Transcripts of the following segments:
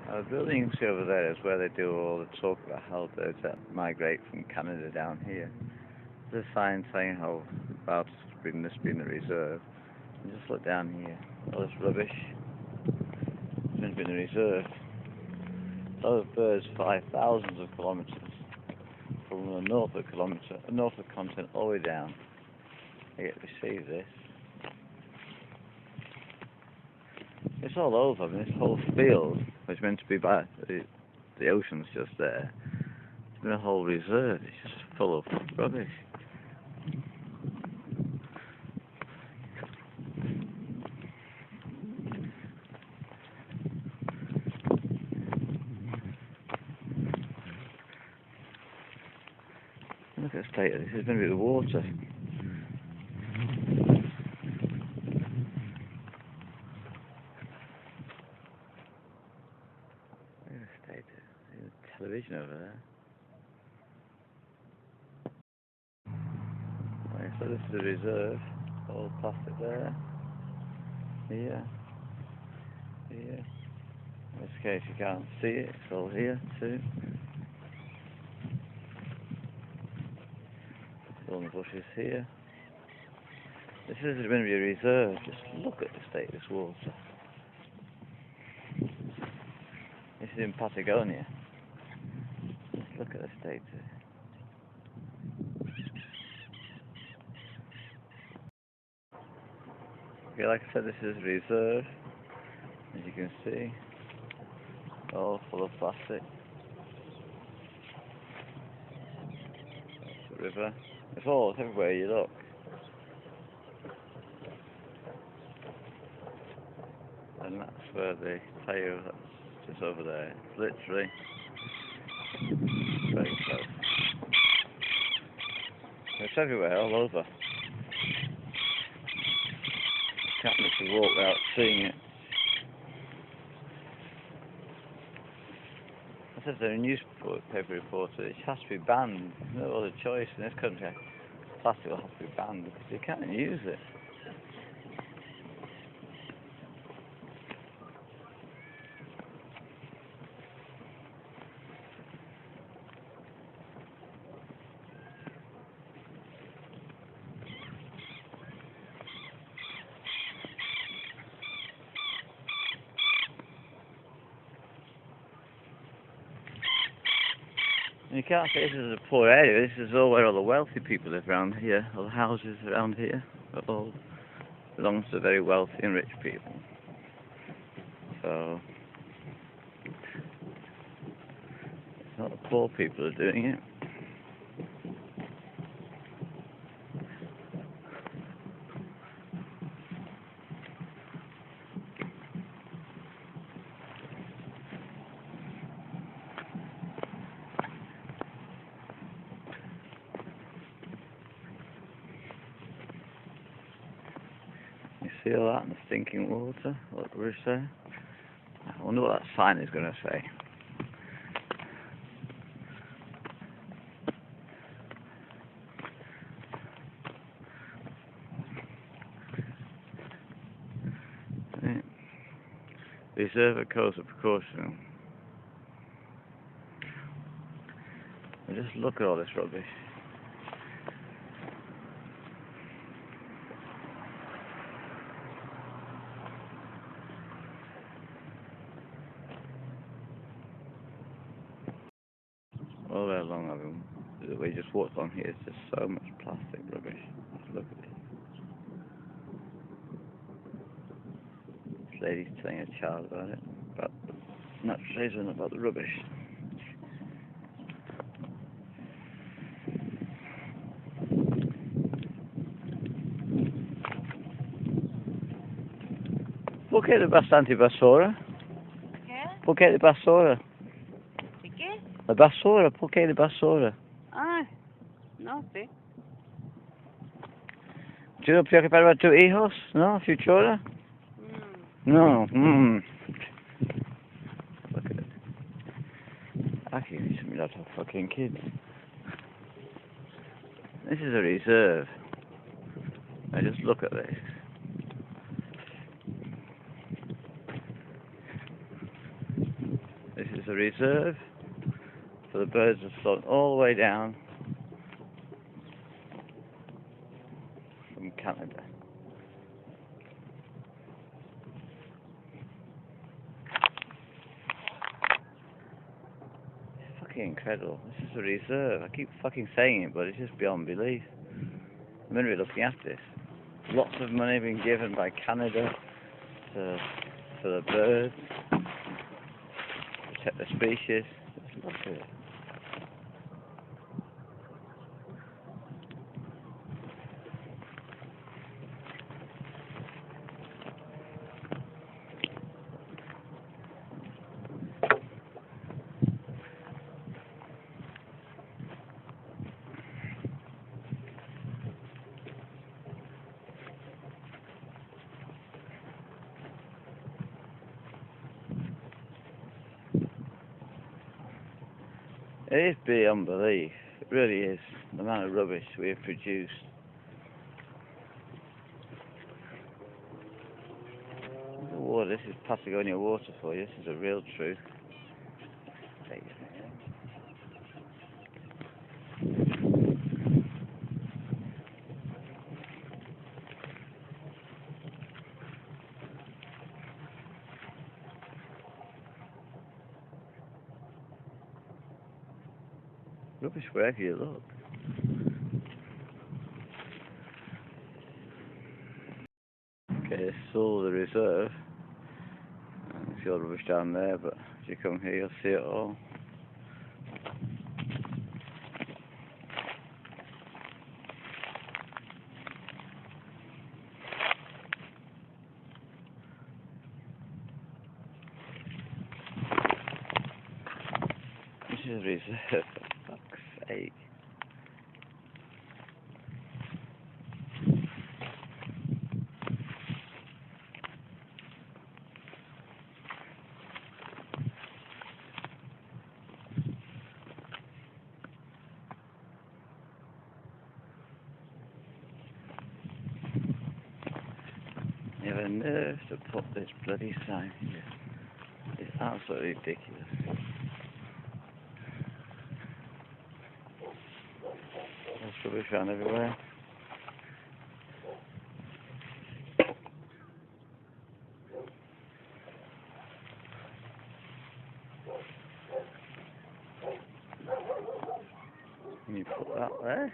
The building you can see over there is where they do all the talk about how birds that migrate from Canada down here. There's a sign saying how about bring this being the reserve. And just look down here. All this rubbish. It's meant to be in the reserve. Those birds fly thousands of kilometres from the north of the continent all the way down. They get to receive this. It's all over. I mean, this whole field, which is meant to be by the ocean's just there. It's been a whole reserve. It's just full of rubbish. Look at the state of this. This is going to be the water. Look at the state of it. There's a television over there. Right, so this is the reserve. All plastic there. Here. Here. In this case you can't see it. It's all here too. All the bushes here. This is going to be a reserve. Just look at the state of this water. This is in Patagonia. Just look at the state of it. Okay, like I said, this is a reserve. As you can see, all full of plastic. That's the river. It's all everywhere you look. And that's where the tail, that's just over there. It's literally very close. It's everywhere, all over. You can't literally walk without seeing it. I said to a newspaper reporter, it has to be banned. There's no other choice in this country. Plastic will have to be banned because you can't use it. You can't say this is a poor area. This is all where all the wealthy people live around here. All the houses around here all belong to very wealthy and rich people. So it's not the poor people who are doing it. See all that in the stinking water? What the roof there? I wonder what that sign is going to say. Reserve a course of precaution. And just look at all this rubbish. All day long of them, we just walked on here, it's just so much plastic rubbish. Just look at it. This lady's telling a child about it, not saying about the rubbish. Perché bastante basura? Che? Perché di basura? Di che? La basura, perché di basura? Ah, no sé. ¿Tú no preocupas para tus hijos? ¿No? ¿Futura? No. Look at it. Actually, these are a lot of fucking kids. This is a reserve. Now just look at this. a reserve for the birds that flown all the way down from Canada. It's fucking incredible. This is a reserve. I keep fucking saying it, but it's just beyond belief. I'm going to be looking after this. Lots of money being given by Canada for the birds, protect the species. Just look at it. It is beyond belief. It really is. The amount of rubbish we have produced. Water. This is Patagonia water for you. This is a real truth. Rubbish wherever you look. Okay, this is all the reserve. You see all the rubbish down there, but if you come here you'll see it all. This is a reserve, for fuck's sake. You have a nerve to put this bloody sign here. It's absolutely ridiculous. There's rubbish around everywhere. And you put that there.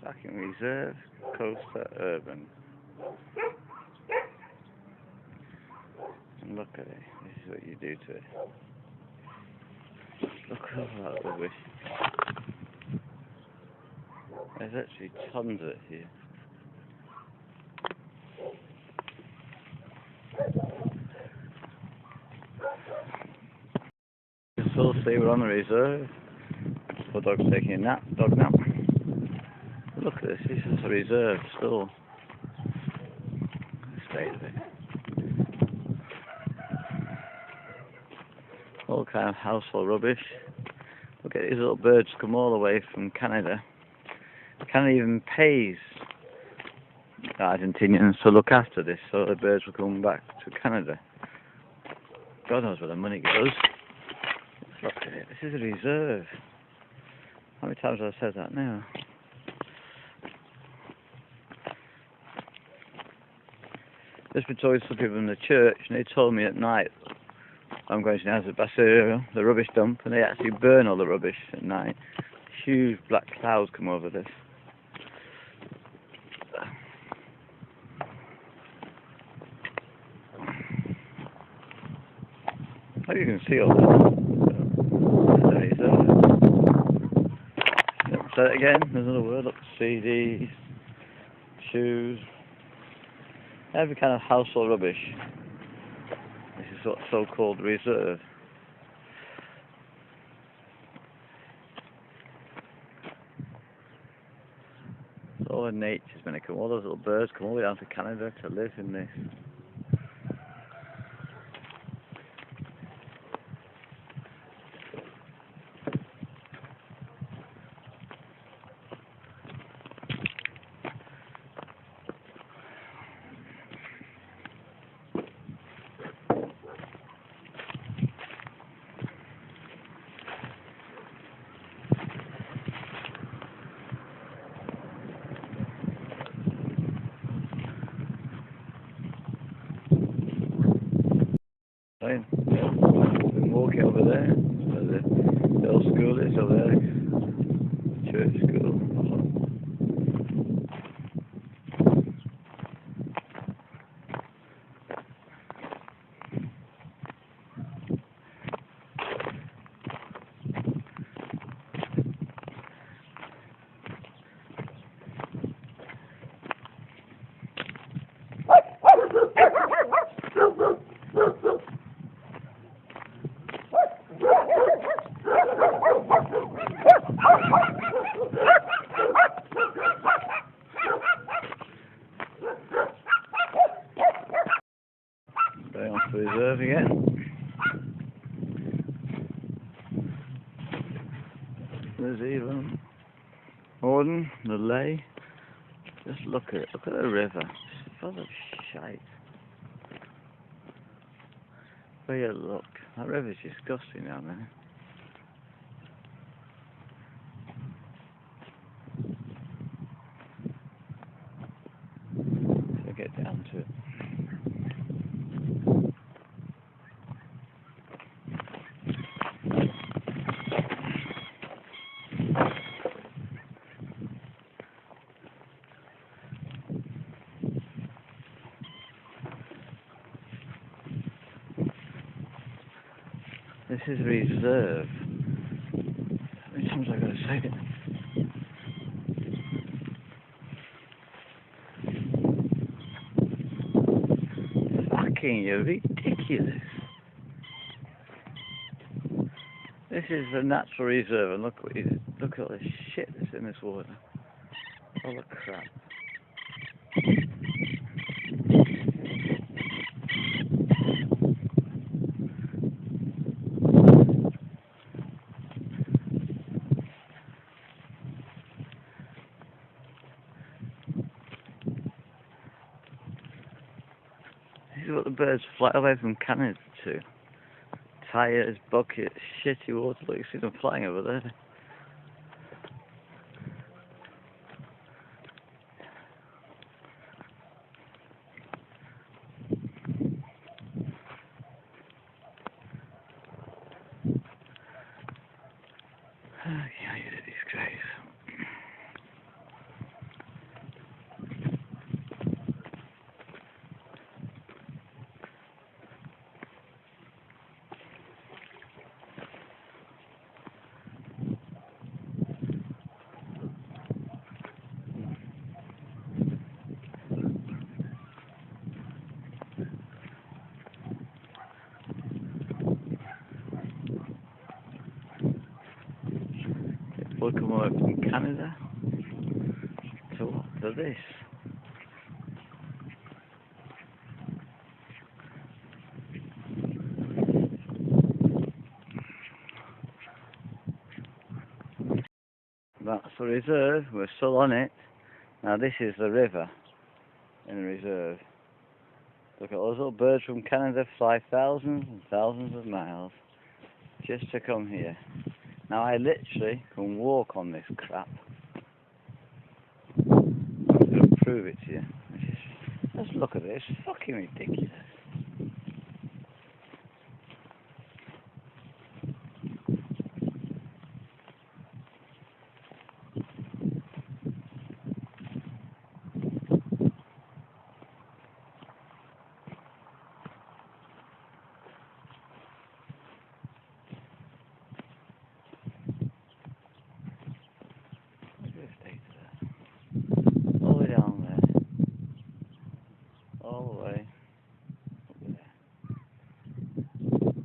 Stacking reserve, coastal, urban. And look at it. This is what you do to it. Look at all that rubbish. There's actually tons of it here. You can still see we're on the reserve. Poor dog's taking a nap. Dog nap. Look at this. This is a reserve still. State of it. All kind of household rubbish. Look at these little birds come all the way from Canada. Canada even pays Argentinians to look after this, so the birds will come back to Canada. God knows where the money goes. Look at it. This is a reserve. How many times have I said that now? Just been talking to some people in the church, and they told me at night, I'm going to the rubbish dump, and they actually burn all the rubbish at night. Huge black clouds come over this. How you can see all this? There is say it again, there's another word, look, CDs, shoes, every kind of household rubbish. This is what's so-called reserve. All in nature's going to come, all those little birds come all the way down to Canada to live in this. Fine. Yeah. We're walking over there. Where the old school is over there. Church school. Going off the reserve again. There's even Morden, the lay. Just look at it. Look at the river. It's full of shite. Where you look, that river's disgusting down there. So get down to it. This is reserve. How many times have I got to say it? Fucking, you're ridiculous. This is a natural reserve, and look at all this shit that's in this water. All the crap. This is what the birds fly away from Canada to. Tires, buckets, shitty water. Look, you see them flying over there. Yeah, you're a disgrace. People come over from Canada to what? To this. That's the reserve. We're still on it. Now this is the river in the reserve. Look at all those little birds from Canada fly thousands and thousands of miles just to come here. Now I literally can walk on this crap. I'm going to prove it to you. Just look at this. It's fucking ridiculous. All the way down there. All the way up there.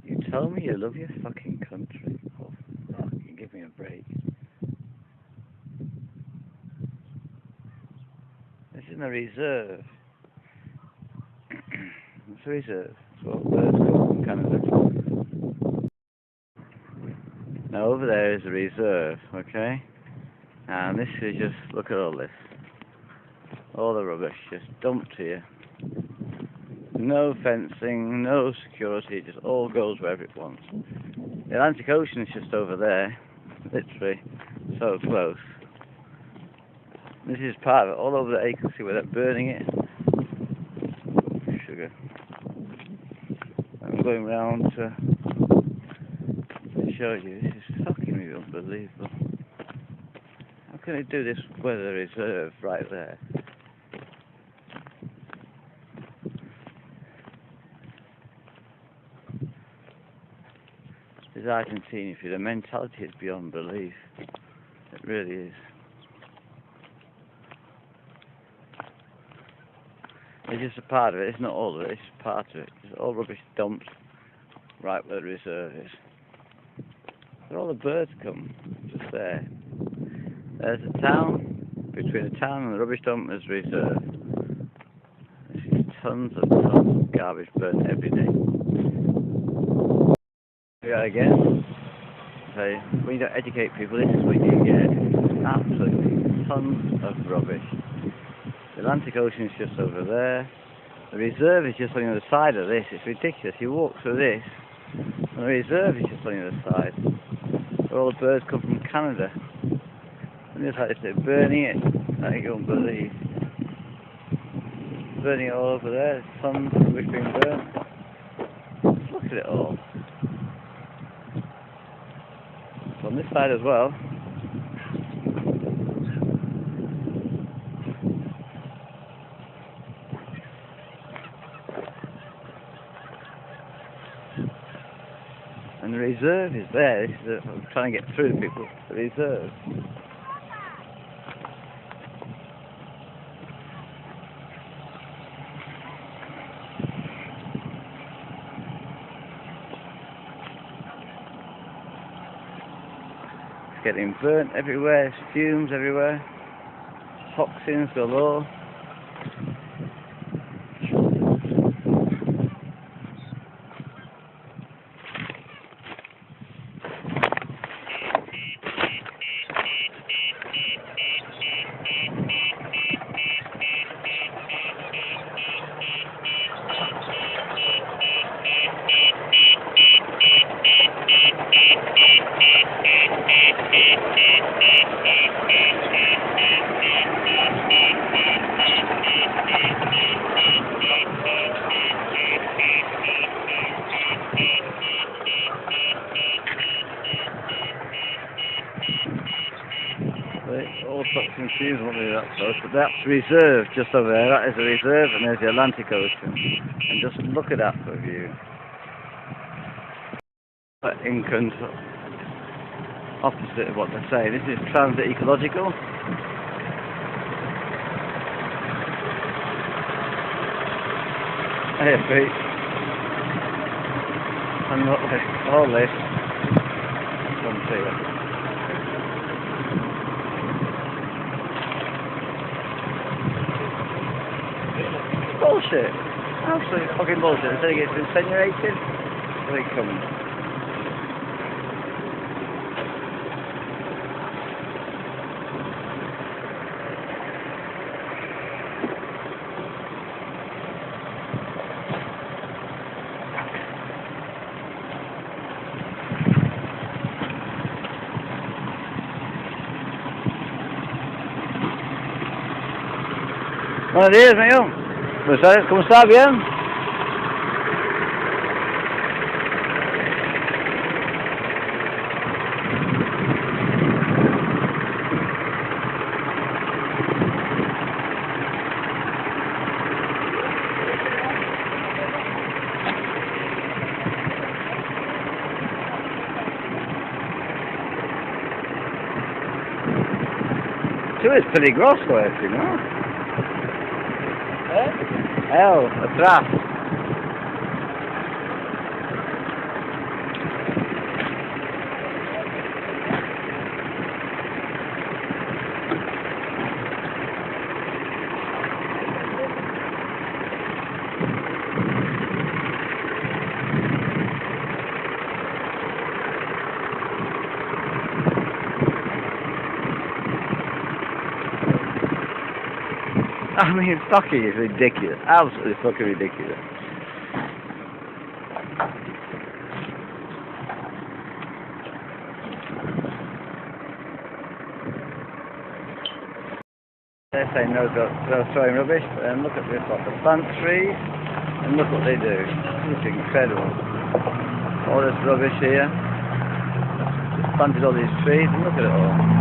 You tell me you love your fucking country. Oh, fucking give me a break. This is in the reserve. It's a reserve. It's what birds go from Canada. Now over there is a reserve, okay? And this is just, look at all this. All the rubbish just dumped here. No fencing, no security, it just all goes wherever it wants. The Atlantic Ocean is just over there, literally, so close. This is part of it, all over there you can see where they're burning it. Sugar. going round to show you. This is fucking unbelievable. How can it do this weather reserve right there? This Argentina, if the mentality is beyond belief. It really is. It's just a part of it, it's not all of it, it's part of it. It's all rubbish dumped right where the reserve is. Where all the birds come, just there. There's a town, between the town and the rubbish dump there's reserve. There's tons of garbage burnt every day. Yeah, again, so when you don't educate people, this is what you get. Absolutely tons of rubbish. The Atlantic Ocean is just over there. The reserve is just on the other side of this. It's ridiculous. You walk through this, and the reserve is just on the other side. Where all the birds come from Canada. And just like they're burning it, like you won't believe. Burning it all over there. Tons of rubbish being burnt. Just look at it all. It's on this side as well. And the reserve is there. This is I'm trying to get through to people. The reserve. It's getting burnt everywhere. Fumes everywhere. Toxins galore. All sorts of fumes won't be that close, but that's reserve just over there. That is the reserve, and there's the Atlantic Ocean. And just look at that for a view. Opposite of what they say. This is transit ecological. Hey, Pete. And look, all this. Come see it. Bullshit. Absolute fucking bullshit. Instead it gets incinerated, here it comes. Buenos días, amigo. ¿Cómo está? ¿Bien? Tú es peligroso este, ¿no? Atrás. I mean, fucking is ridiculous. Absolutely fucking ridiculous. They're saying no, they're throwing rubbish, and look at this, like the plant trees, and look what they do. It's incredible. All this rubbish here. Just planted all these trees and look at it all.